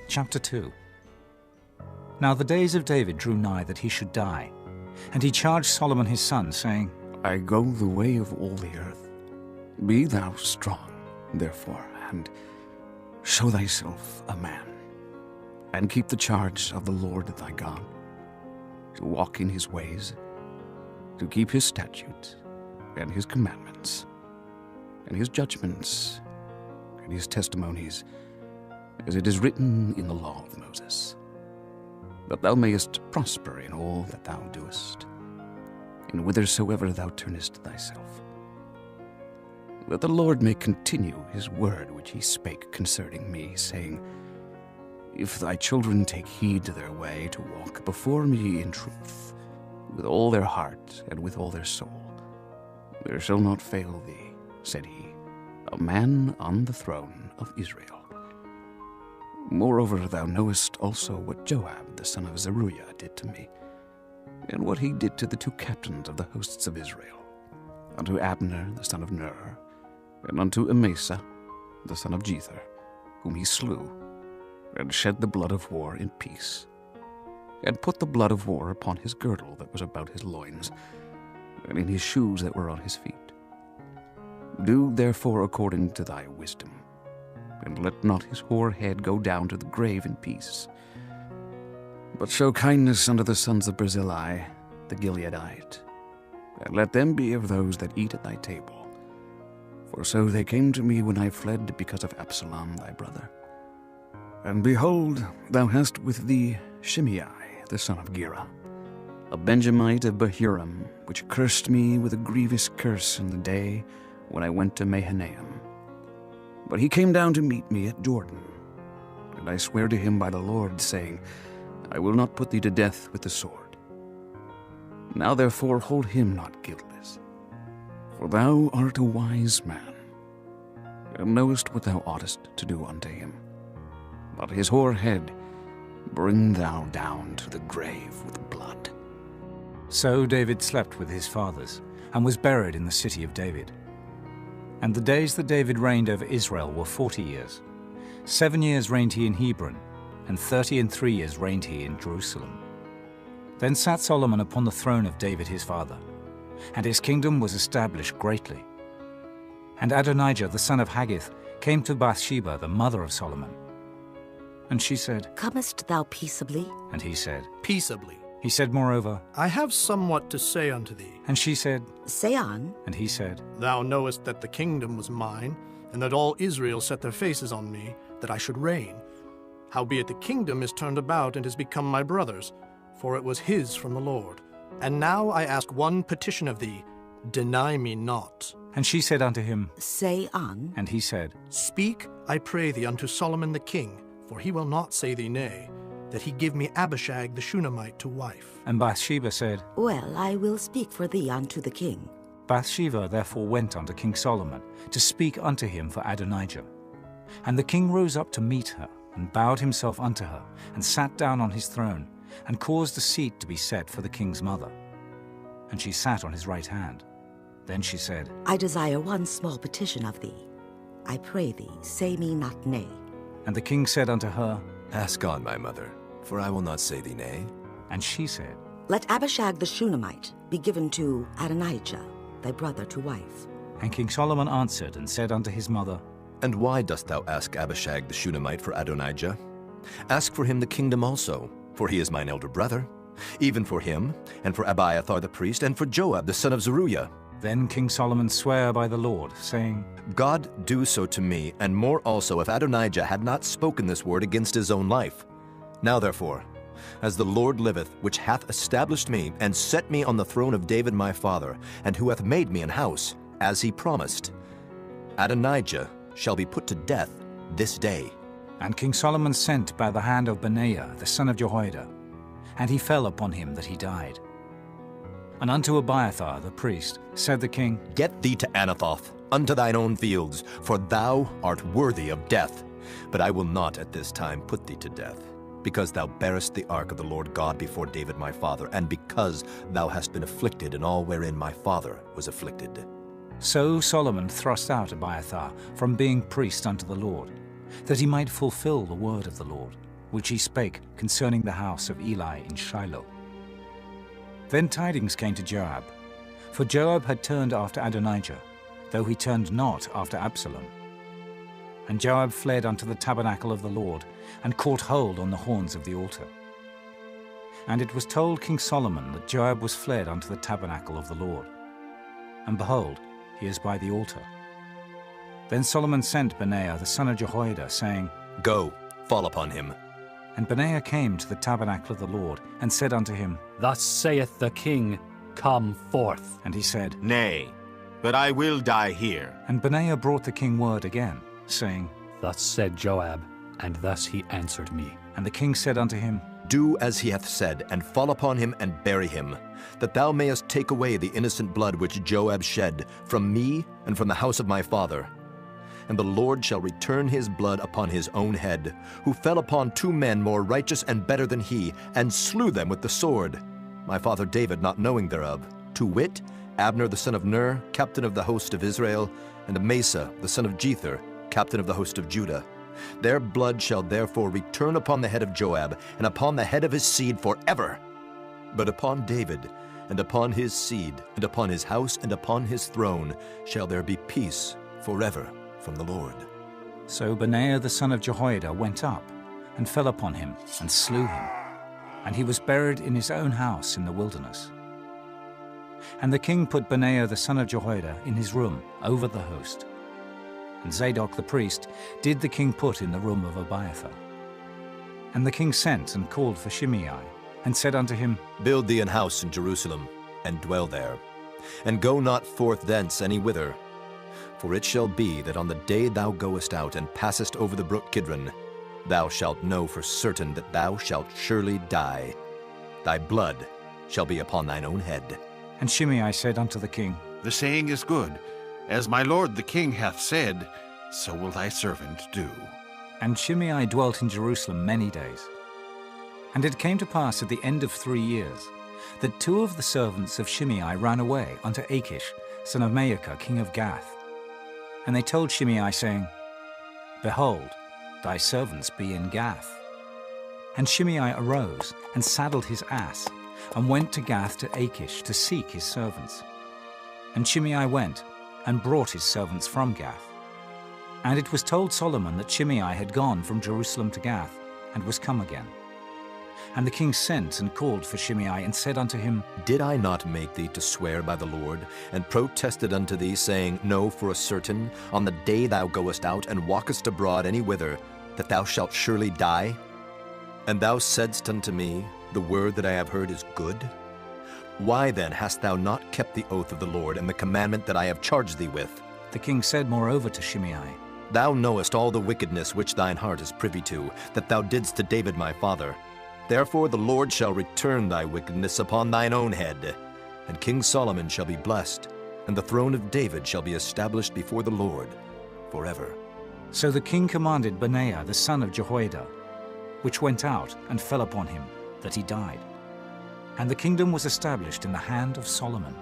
Chapter 2. Now the days of David drew nigh that he should die, and he charged Solomon his son, saying, I go the way of all the earth. Be thou strong, therefore, and show thyself a man, and keep the charge of the Lord thy God, to walk in his ways, to keep his statutes, and his commandments, and his judgments, and his testimonies, as it is written in the law of Moses, that thou mayest prosper in all that thou doest, and whithersoever thou turnest thyself. That the Lord may continue his word which he spake concerning me, saying, If thy children take heed to their way to walk before me in truth, with all their heart and with all their soul, there shall not fail thee, said he, a man on the throne of Israel. Moreover, thou knowest also what Joab the son of Zeruiah did to me, and what he did to the two captains of the hosts of Israel, unto Abner the son of Ner, and unto Amasa the son of Jether, whom he slew, and shed the blood of war in peace, and put the blood of war upon his girdle that was about his loins, and in his shoes that were on his feet. Do therefore according to thy wisdom, and let not his hoar head go down to the grave in peace. But show kindness unto the sons of Barzillai, the Gileadite, and let them be of those that eat at thy table. For so they came to me when I fled because of Absalom thy brother. And behold, thou hast with thee Shimei, the son of Gera, a Benjamite of Bahurim, which cursed me with a grievous curse in the day when I went to Mahanaim. But he came down to meet me at Jordan, and I sware to him by the Lord, saying, I will not put thee to death with the sword. Now therefore hold him not guiltless, for thou art a wise man, and knowest what thou oughtest to do unto him. But his hoar head bring thou down to the grave with blood. So David slept with his fathers, and was buried in the city of David. And the days that David reigned over Israel were 40 years. 7 years reigned he in Hebron, and 33 years reigned he in Jerusalem. Then sat Solomon upon the throne of David his father, and his kingdom was established greatly. And Adonijah the son of Haggith came to Bathsheba, the mother of Solomon. And she said, Comest thou peaceably? And he said, Peaceably. He said moreover, I have somewhat to say unto thee. And she said, Say on. And he said, Thou knowest that the kingdom was mine, and that all Israel set their faces on me, that I should reign. Howbeit the kingdom is turned about and is become my brother's, for it was his from the Lord. And now I ask one petition of thee, deny me not. And she said unto him, Say on. And he said, Speak, I pray thee, unto Solomon the king, for he will not say thee nay, that he give me Abishag the Shunammite to wife. And Bathsheba said, Well, I will speak for thee unto the king. Bathsheba therefore went unto King Solomon to speak unto him for Adonijah. And the king rose up to meet her, and bowed himself unto her, and sat down on his throne, and caused a seat to be set for the king's mother. And she sat on his right hand. Then she said, I desire one small petition of thee. I pray thee, say me not nay. And the king said unto her, Ask on, my mother, for I will not say thee nay. And she said, Let Abishag the Shunammite be given to Adonijah, thy brother, to wife. And King Solomon answered and said unto his mother, And why dost thou ask Abishag the Shunammite for Adonijah? Ask for him the kingdom also, for he is mine elder brother, even for him, and for Abiathar the priest, and for Joab the son of Zeruiah. Then King Solomon sware by the Lord, saying, God do so to me, and more also, if Adonijah had not spoken this word against his own life. Now therefore, as the Lord liveth, which hath established me, and set me on the throne of David my father, and who hath made me an house, as he promised, Adonijah shall be put to death this day. And King Solomon sent by the hand of Benaiah the son of Jehoiada, and he fell upon him that he died. And unto Abiathar the priest said the king, Get thee to Anathoth, unto thine own fields, for thou art worthy of death. But I will not at this time put thee to death, because thou bearest the ark of the Lord God before David my father, and because thou hast been afflicted in all wherein my father was afflicted. So Solomon thrust out Abiathar from being priest unto the Lord, that he might fulfill the word of the Lord. which he spake concerning the house of Eli in Shiloh. Then tidings came to Joab, for Joab had turned after Adonijah, though he turned not after Absalom. And Joab fled unto the tabernacle of the Lord, and caught hold on the horns of the altar. And it was told King Solomon that Joab was fled unto the tabernacle of the Lord. And behold, he is by the altar. Then Solomon sent Benaiah the son of Jehoiada, saying, Go, fall upon him. And Benaiah came to the tabernacle of the Lord, and said unto him, Thus saith the king, Come forth. And he said, Nay, but I will die here. And Benaiah brought the king word again, saying, Thus said Joab, and thus he answered me. And the king said unto him, Do as he hath said, and fall upon him and bury him, that thou mayest take away the innocent blood which Joab shed from me and from the house of my father. And the Lord shall return his blood upon his own head, who fell upon 2 men more righteous and better than he, and slew them with the sword, my father David not knowing thereof, to wit, Abner the son of Ner, captain of the host of Israel, and Amasa the son of Jether, captain of the host of Judah. Their blood shall therefore return upon the head of Joab, and upon the head of his seed forever. But upon David, and upon his seed, and upon his house, and upon his throne, shall there be peace forever from the Lord. So Benaiah the son of Jehoiada went up, and fell upon him, and slew him. And he was buried in his own house in the wilderness. And the king put Benaiah the son of Jehoiada in his room over the host. And Zadok the priest did the king put in the room of Abiathar. And the king sent and called for Shimei, and said unto him, Build thee an house in Jerusalem, and dwell there, and go not forth thence any whither. For it shall be that on the day thou goest out and passest over the brook Kidron, thou shalt know for certain that thou shalt surely die. Thy blood shall be upon thine own head. And Shimei said unto the king, The saying is good. As my lord the king hath said, so will thy servant do. And Shimei dwelt in Jerusalem many days. And it came to pass at the end of 3 years, that 2 of the servants of Shimei ran away unto Achish, son of Maacah, king of Gath. And they told Shimei, saying, Behold, thy servants be in Gath. And Shimei arose, and saddled his ass, and went to Gath to Achish to seek his servants. And Shimei went, and brought his servants from Gath. And it was told Solomon that Shimei had gone from Jerusalem to Gath, and was come again. And the king sent and called for Shimei, and said unto him, Did I not make thee to swear by the Lord, and protested unto thee, saying, Know for a certain, on the day thou goest out and walkest abroad any whither, that thou shalt surely die? And thou saidst unto me, The word that I have heard is good? Why then hast thou not kept the oath of the Lord, and the commandment that I have charged thee with? The king said moreover to Shimei, Thou knowest all the wickedness which thine heart is privy to, that thou didst to David my father. Therefore the Lord shall return thy wickedness upon thine own head, and King Solomon shall be blessed, and the throne of David shall be established before the Lord forever. So the king commanded Benaiah the son of Jehoiada, which went out and fell upon him, that he died. And the kingdom was established in the hand of Solomon.